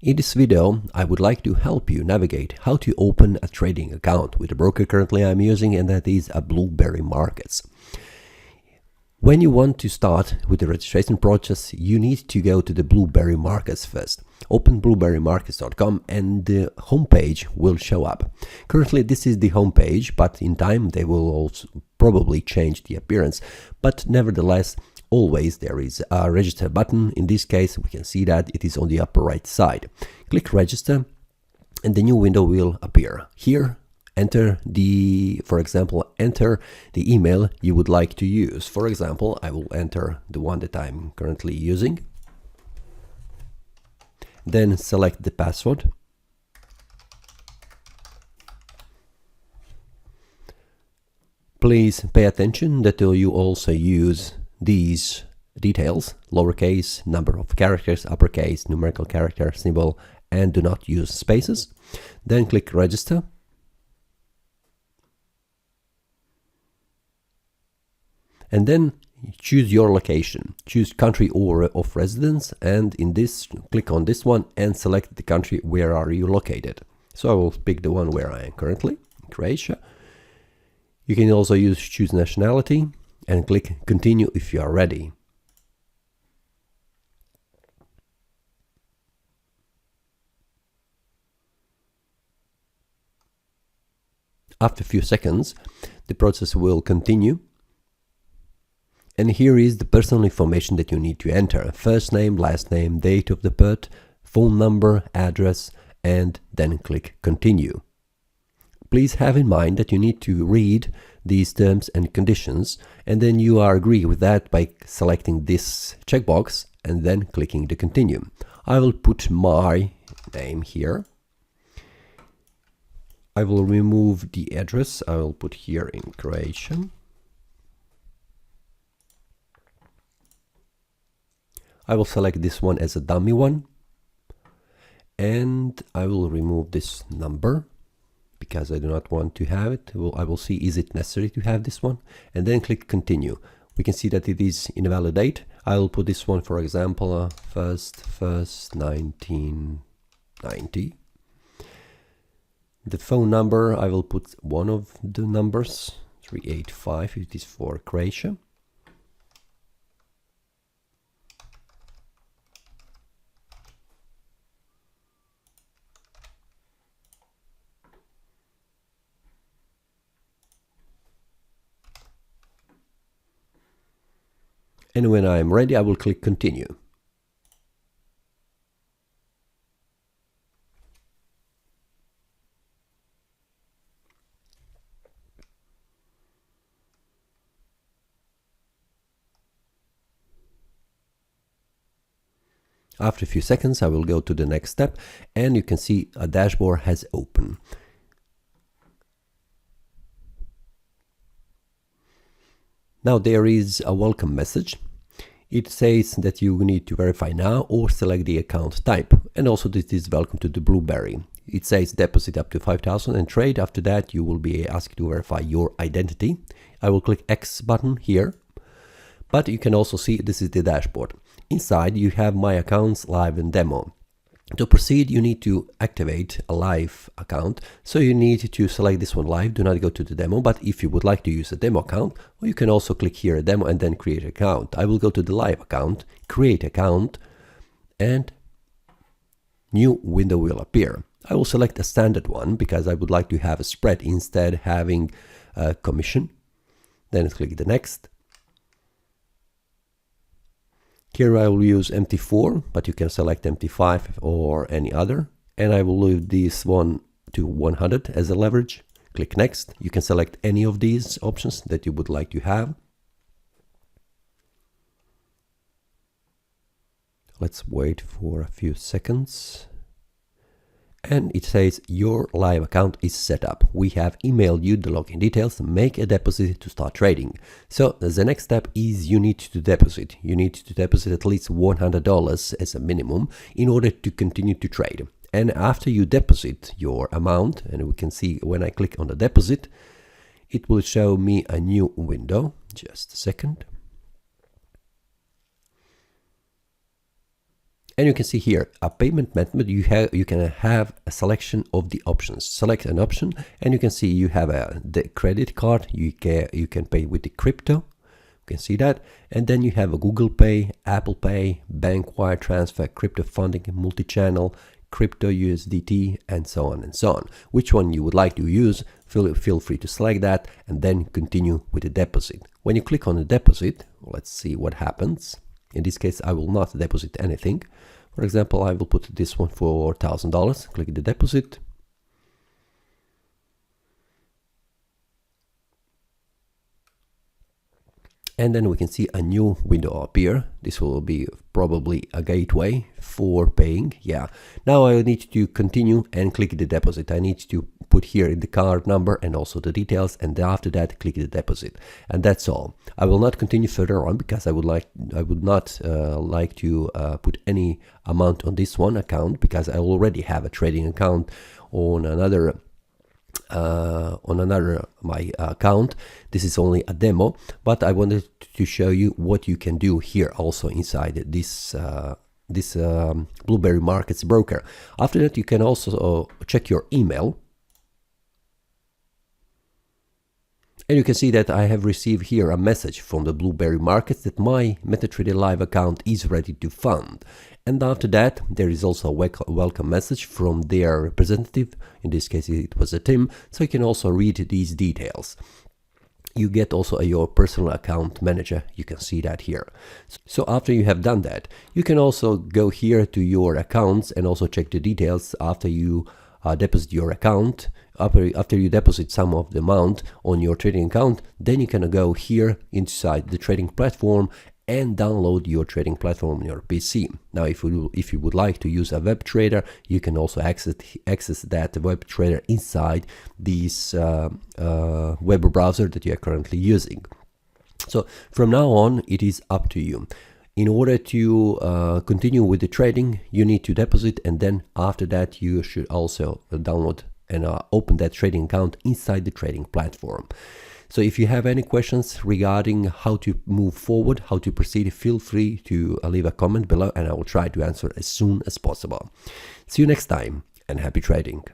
In this video, I would like to help you navigate how to open a trading account with the broker currently I'm using, and that is a Blueberry Markets. When you want to start with the registration process, you need to go to the Blueberry Markets first. Open blueberrymarkets.com and the homepage will show up. Currently this is the homepage, but in time they will also probably change the appearance. But nevertheless, always there is a register button. In this case, we can see that it is on the upper right side. Click register and the new window will appear. Here, for example, enter the email you would like to use. For example, I will enter the one that I'm currently using. Then select the password. Please pay attention that you also use these details: lowercase, number of characters, uppercase, numerical character, symbol, and do not use spaces. Then click register. And then choose your location, choose country or of residence, and in this, click on this one and select the country where are you located. So I will pick the one where I am currently, Croatia. You can also choose nationality and click continue if you are ready. After a few seconds, the process will continue. And here is the personal information that you need to enter: first name, last name, date of the birth, phone number, address, and then click continue. Please have in mind that you need to read these terms and conditions, and then you are agree with that by selecting this checkbox and then clicking the continue. I will put my name here. I will remove the address. I will put here in Croatian. I will select this one as a dummy one, and I will remove this number because I do not want to have it. I will see, is it necessary to have this one, and then click continue. We can see that it is invalidate. I will put this one, for example, first 1990. The phone number, I will put one of the numbers, 385, it is for Croatia. And when I am ready, I will click continue. After a few seconds, I will go to the next step, and you can see a dashboard has opened. Now there is a welcome message. It says that you need to verify now or select the account type, and also this is welcome to the Blueberry. It says deposit up to 5,000 and trade. After that you will be asked to verify your identity. I will click X button here, but you can also see this is the dashboard. Inside you have my accounts, live and demo. To proceed, you need to activate a live account. So you need to select this one, live. Do not go to the demo, but if you would like to use a demo account, or you can also click here a demo and then create an account. I will go to the live account, create account, and new window will appear. I will select a standard one because I would like to have a spread instead having a commission. Then click the next. Here I will use MT4, but you can select MT5 or any other. And I will leave this one to 100 as a leverage. Click next. You can select any of these options that you would like to have. Let's wait for a few seconds. And it says your live account is set up. We have emailed you the login details. Make a deposit to start trading. So the next step is you need to deposit. You need to deposit at least $100 as a minimum in order to continue to trade. And after you deposit your amount, and we can see when I click on the deposit, it will show me a new window. Just a second. And you can see here a payment method. You can have a selection of the options. Select an option, and you can see you have the credit card. You can pay with the crypto. You can see that, and then you have a Google Pay, Apple Pay, bank wire transfer, crypto funding, multi-channel, crypto USDT, and so on and so on. Which one you would like to use, feel free to select that, and then continue with the deposit. When you click on the deposit, let's see what happens. In this case, I will not deposit anything. For example, I will put this one for $1,000. Click the deposit. And then we can see a new window appear. This will be probably a gateway for paying. Yeah. Now I need to continue and click the deposit. I need to put here the card number and also the details, and after that click the deposit. And that's all. I will not continue further on because I would not like to put any amount on this one account, because I already have a trading account on another my account. This is only a demo, but I wanted to show you what you can do here also inside this Blueberry Markets broker. After that, you can also check your email, and you can see that I have received here a message from the Blueberry Markets that my MetaTrader Live account is ready to fund. And after that, there is also a welcome message from their representative. In this case, it was a Tim. So you can also read these details. You get also your personal account manager. You can see that here. So after you have done that, you can also go here to your accounts and also check the details after you deposit your account. After you deposit some of the amount on your trading account, then you can go here inside the trading platform and download your trading platform on your PC. Now, if you would like to use a web trader, you can also access that web trader inside this web browser that you are currently using. So from now on, it is up to you. In order to continue with the trading, you need to deposit, and then after that, you should also download and open that trading account inside the trading platform. So if you have any questions regarding how to move forward, how to proceed, feel free to leave a comment below, and I will try to answer as soon as possible. See you next time, and happy trading.